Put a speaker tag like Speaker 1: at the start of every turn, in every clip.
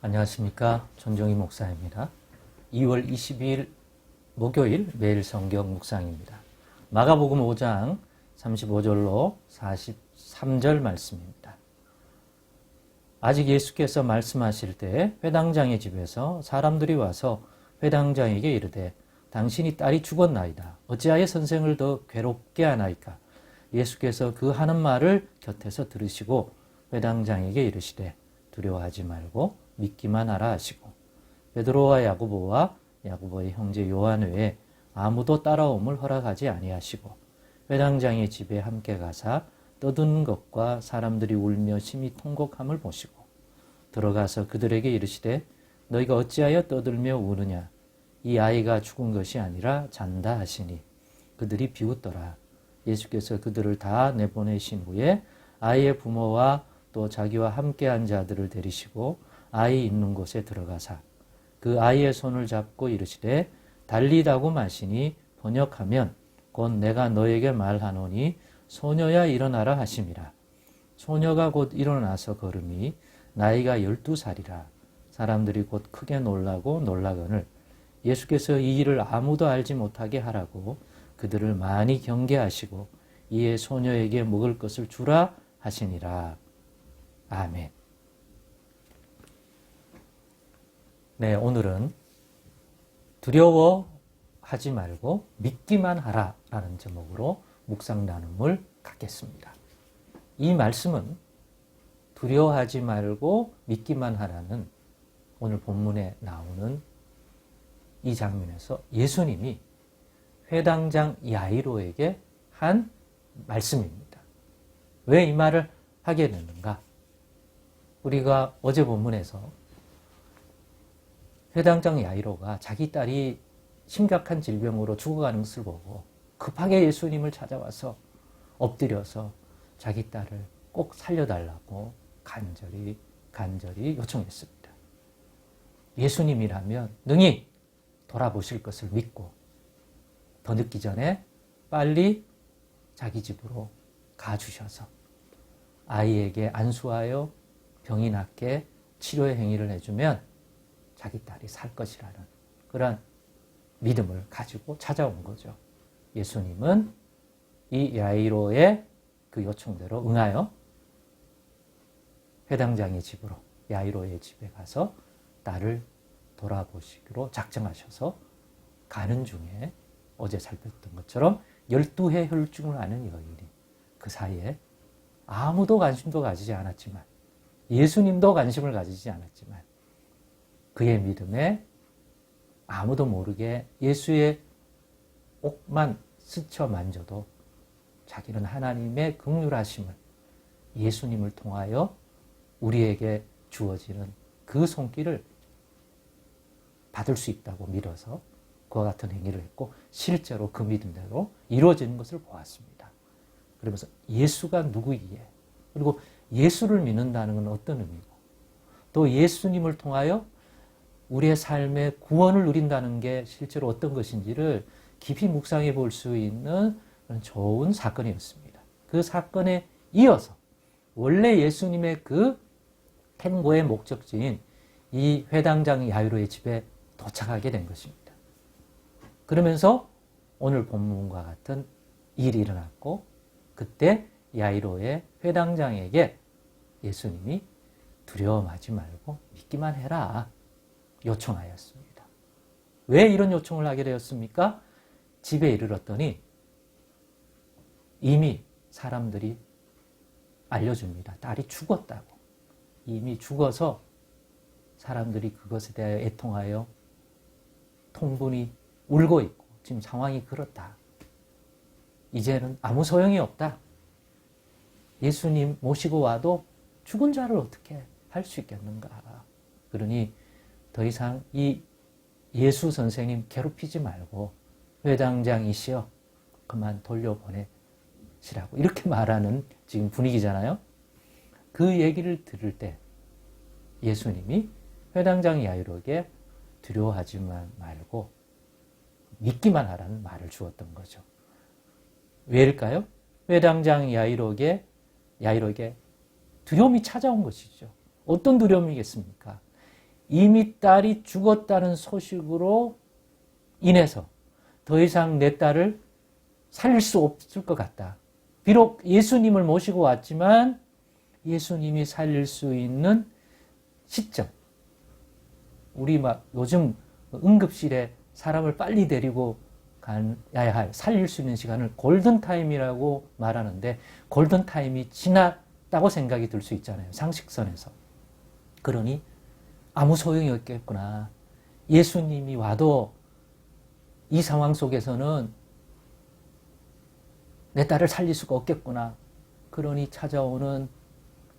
Speaker 1: 안녕하십니까. 전종희 목사입니다. 2월 22일 목요일 매일 성경 묵상입니다. 마가복음 5장 35절로 43절 말씀입니다. 아직 예수께서 말씀하실 때 회당장의 집에서 사람들이 와서 회당장에게 이르되 당신이 딸이 죽었나이다. 어찌하여 선생을 더 괴롭게 하나이까? 예수께서 그 하는 말을 곁에서 들으시고 회당장에게 이르시되 두려워하지 말고 믿기만 하라 하시고 베드로와 야고보와 야고보의 형제 요한 외에 아무도 따라옴을 허락하지 아니하시고 회당장의 집에 함께 가사 떠드는 것과 사람들이 울며 심히 통곡함을 보시고 들어가서 그들에게 이르시되 너희가 어찌하여 떠들며 우느냐 이 아이가 죽은 것이 아니라 잔다 하시니 그들이 비웃더라. 예수께서 그들을 다 내보내신 후에 아이의 부모와 또 자기와 함께한 자들을 데리시고 아이 있는 곳에 들어가사 그 아이의 손을 잡고 이르시되 달리다고 마시니 번역하면 곧 내가 너에게 말하노니 소녀야 일어나라 하심이라. 소녀가 곧 일어나서 걸음이 나이가 12살이라. 사람들이 곧 크게 놀라고 놀라거늘 예수께서 이 일을 아무도 알지 못하게 하라고 그들을 많이 경계하시고 이에 소녀에게 먹을 것을 주라 하시니라. 아멘. 네, 오늘은 두려워하지 말고 믿기만 하라 라는 제목으로 묵상 나눔을 갖겠습니다. 이 말씀은 두려워하지 말고 믿기만 하라는 오늘 본문에 나오는 이 장면에서 예수님이 회당장 야이로에게 한 말씀입니다. 왜 이 말을 하게 됐는가? 우리가 어제 본문에서 회당장 야이로가 자기 딸이 심각한 질병으로 죽어가는 것을 보고 급하게 예수님을 찾아와서 엎드려서 자기 딸을 꼭 살려달라고 간절히 요청했습니다. 예수님이라면 능히 돌아보실 것을 믿고 더 늦기 전에 빨리 자기 집으로 가주셔서 아이에게 안수하여 병이 낫게 치료의 행위를 해주면 자기 딸이 살 것이라는 그런 믿음을 가지고 찾아온 거죠. 예수님은 이 야이로의 그 요청대로 응하여 회당장의 집으로 야이로의 집에 가서 딸을 돌아보시기로 작정하셔서 가는 중에 어제 살폈던 것처럼 12해 혈증을 앓는 여인이 그 사이에 아무도 관심도 가지지 않았지만 예수님도 관심을 가지지 않았지만 그의 믿음에 아무도 모르게 예수의 옥만 스쳐 만져도 자기는 하나님의 긍휼하심을 예수님을 통하여 우리에게 주어지는 그 손길을 받을 수 있다고 믿어서 그와 같은 행위를 했고 실제로 그 믿음대로 이루어지는 것을 보았습니다. 그러면서 예수가 누구이기에 그리고 예수를 믿는다는 건 어떤 의미고 또 예수님을 통하여 우리의 삶의 구원을 누린다는 게 실제로 어떤 것인지를 깊이 묵상해 볼 수 있는 좋은 사건이었습니다. 그 사건에 이어서 원래 예수님의 그 행보의 목적지인 이 회당장 야이로의 집에 도착하게 된 것입니다. 그러면서 오늘 본문과 같은 일이 일어났고 그때 야이로의 회당장에게 예수님이 두려워하지 말고 믿기만 해라 요청하였습니다. 왜 이런 요청을 하게 되었습니까? 집에 이르렀더니 이미 사람들이 알려줍니다. 딸이 죽었다고. 이미 죽어서 사람들이 그것에 대하여 애통하여 통분이 울고 있고 지금 상황이 그렇다. 이제는 아무 소용이 없다. 예수님 모시고 와도 죽은 자를 어떻게 할 수 있겠는가. 그러니 더 이상 이 예수 선생님 괴롭히지 말고 회당장이시여 그만 돌려보내시라고 이렇게 말하는 지금 분위기잖아요. 그 얘기를 들을 때 예수님이 회당장 야이로에게 두려워하지만 말고 믿기만 하라는 말을 주었던 거죠. 왜일까요? 회당장 야이로에게 두려움이 찾아온 것이죠. 어떤 두려움이겠습니까? 이미 딸이 죽었다는 소식으로 인해서 더 이상 내 딸을 살릴 수 없을 것 같다. 비록 예수님을 모시고 왔지만 예수님이 살릴 수 있는 시점. 우리 막 요즘 응급실에 사람을 빨리 데리고 가야 할, 살릴 수 있는 시간을 골든타임이라고 말하는데 골든타임이 지났다고 생각이 들 수 있잖아요. 상식선에서. 그러니 아무 소용이 없겠구나. 예수님이 와도 이 상황 속에서는 내 딸을 살릴 수가 없겠구나. 그러니 찾아오는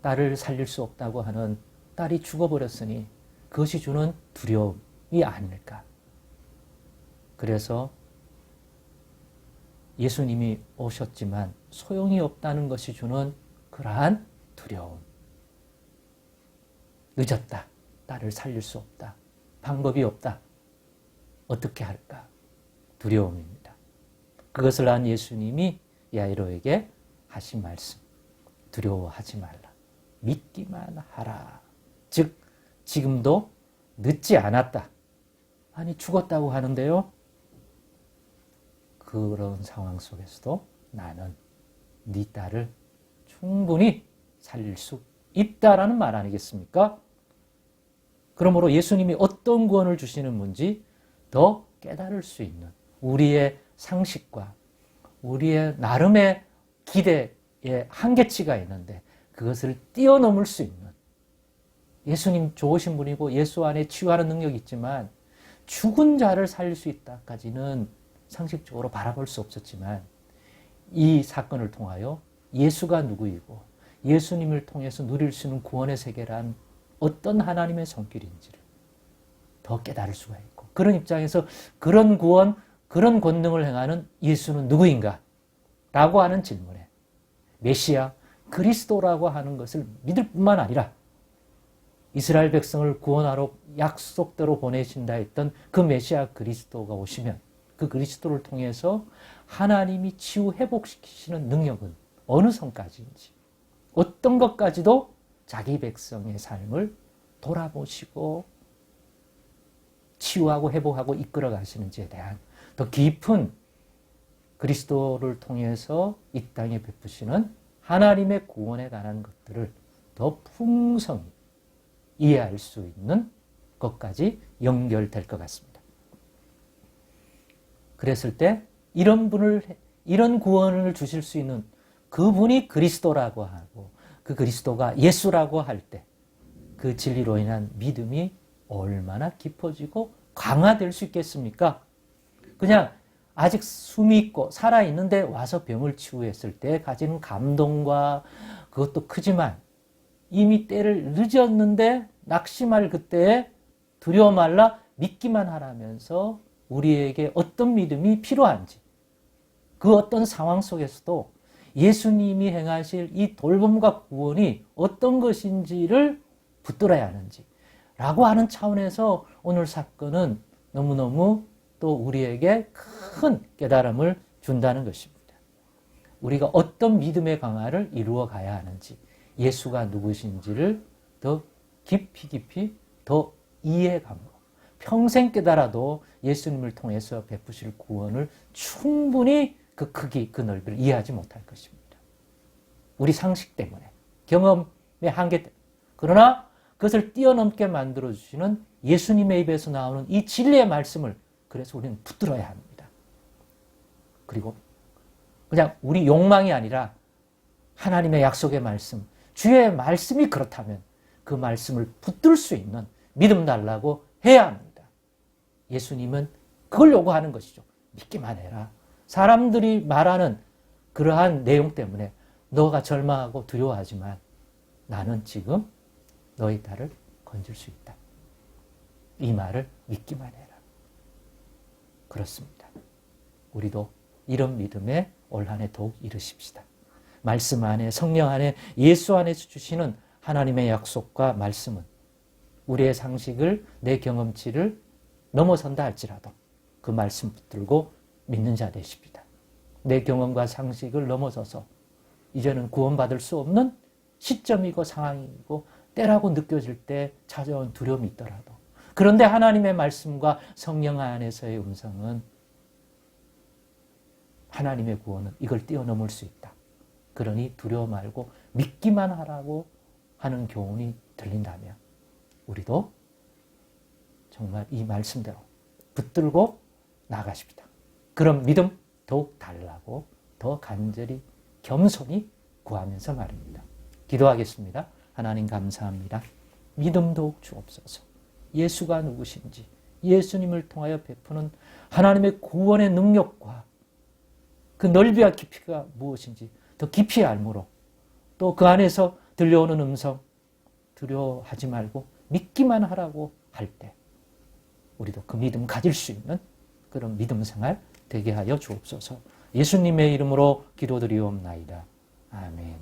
Speaker 1: 딸을 살릴 수 없다고 하는 딸이 죽어버렸으니 그것이 주는 두려움이 아닐까. 그래서 예수님이 오셨지만 소용이 없다는 것이 주는 그러한 두려움. 늦었다. 딸을 살릴 수 없다. 방법이 없다. 어떻게 할까? 두려움입니다. 그것을 안 예수님이 야이로에게 하신 말씀. 두려워하지 말라. 믿기만 하라. 즉 지금도 늦지 않았다. 아니 죽었다고 하는데요. 그런 상황 속에서도 나는 네 딸을 충분히 살릴 수 있다라는 말 아니겠습니까? 그러므로 예수님이 어떤 구원을 주시는 건지 더 깨달을 수 있는 우리의 상식과 우리의 나름의 기대에 한계치가 있는데 그것을 뛰어넘을 수 있는 예수님 좋으신 분이고 예수 안에 치유하는 능력이 있지만 죽은 자를 살릴 수 있다까지는 상식적으로 바라볼 수 없었지만 이 사건을 통하여 예수가 누구이고 예수님을 통해서 누릴 수 있는 구원의 세계란 어떤 하나님의 손길인지를 더 깨달을 수가 있고 그런 입장에서 그런 구원, 그런 권능을 행하는 예수는 누구인가? 라고 하는 질문에 메시아, 그리스도라고 하는 것을 믿을 뿐만 아니라 이스라엘 백성을 구원하러 약속대로 보내신다 했던 그 메시아 그리스도가 오시면 그 그리스도를 통해서 하나님이 치유 회복시키시는 능력은 어느 선까지인지 어떤 것까지도 자기 백성의 삶을 돌아보시고 치유하고 회복하고 이끌어 가시는지에 대한 더 깊은 그리스도를 통해서 이 땅에 베푸시는 하나님의 구원에 관한 것들을 더 풍성히 이해할 수 있는 것까지 연결될 것 같습니다. 그랬을 때 이런 구원을 주실 수 있는 그분이 그리스도라고 하고 그 그리스도가 예수라고 할 때 그 진리로 인한 믿음이 얼마나 깊어지고 강화될 수 있겠습니까? 그냥 아직 숨이 있고 살아있는데 와서 병을 치유했을 때 가지는 감동과 그것도 크지만 이미 때를 늦었는데 낙심할 그때에 두려워 말라 믿기만 하라면서 우리에게 어떤 믿음이 필요한지 그 어떤 상황 속에서도 예수님이 행하실 이 돌봄과 구원이 어떤 것인지를 붙들어야 하는지 라고 하는 차원에서 오늘 사건은 너무너무 또 우리에게 큰 깨달음을 준다는 것입니다. 우리가 어떤 믿음의 강화를 이루어 가야 하는지 예수가 누구신지를 더 깊이 더 이해감으로 평생 깨달아도 예수님을 통해서 베푸실 구원을 충분히 그 크기, 그 넓이를 이해하지 못할 것입니다. 우리 상식 때문에, 경험의 한계 때문에. 그러나 그것을 뛰어넘게 만들어주시는 예수님의 입에서 나오는 이 진리의 말씀을 그래서 우리는 붙들어야 합니다. 그리고 그냥 우리 욕망이 아니라 하나님의 약속의 말씀, 주의 말씀이 그렇다면 그 말씀을 붙들 수 있는 믿음 달라고 해야 합니다. 예수님은 그걸 요구하는 것이죠. 믿기만 해라. 사람들이 말하는 그러한 내용 때문에 너가 절망하고 두려워하지만 나는 지금 너희 딸을 건질 수 있다. 이 말을 믿기만 해라. 그렇습니다. 우리도 이런 믿음에 올 한 해 더욱 이르십시다. 말씀 안에 성령 안에 예수 안에서 주시는 하나님의 약속과 말씀은 우리의 상식을 내 경험치를 넘어선다 할지라도 그 말씀 붙들고 믿는 자 되십시다. 내 경험과 상식을 넘어서서 이제는 구원받을 수 없는 시점이고 상황이고 때라고 느껴질 때 찾아온 두려움이 있더라도 그런데 하나님의 말씀과 성령 안에서의 음성은 하나님의 구원은 이걸 뛰어넘을 수 있다. 그러니 두려워 말고 믿기만 하라고 하는 교훈이 들린다면 우리도 정말 이 말씀대로 붙들고 나가십니다. 그럼 믿음 더욱 달라고 더 간절히 겸손히 구하면서 말입니다. 기도하겠습니다. 하나님 감사합니다. 믿음 더욱 주옵소서. 예수가 누구신지, 예수님을 통하여 베푸는 하나님의 구원의 능력과 그 넓이와 깊이가 무엇인지 더 깊이 알므로 또 그 안에서 들려오는 음성 두려워하지 말고 믿기만 하라고 할 때 우리도 그 믿음 가질 수 있는 그런 믿음 생활 되게 하여 주옵소서. 예수님의 이름으로 기도드리옵나이다. 아멘.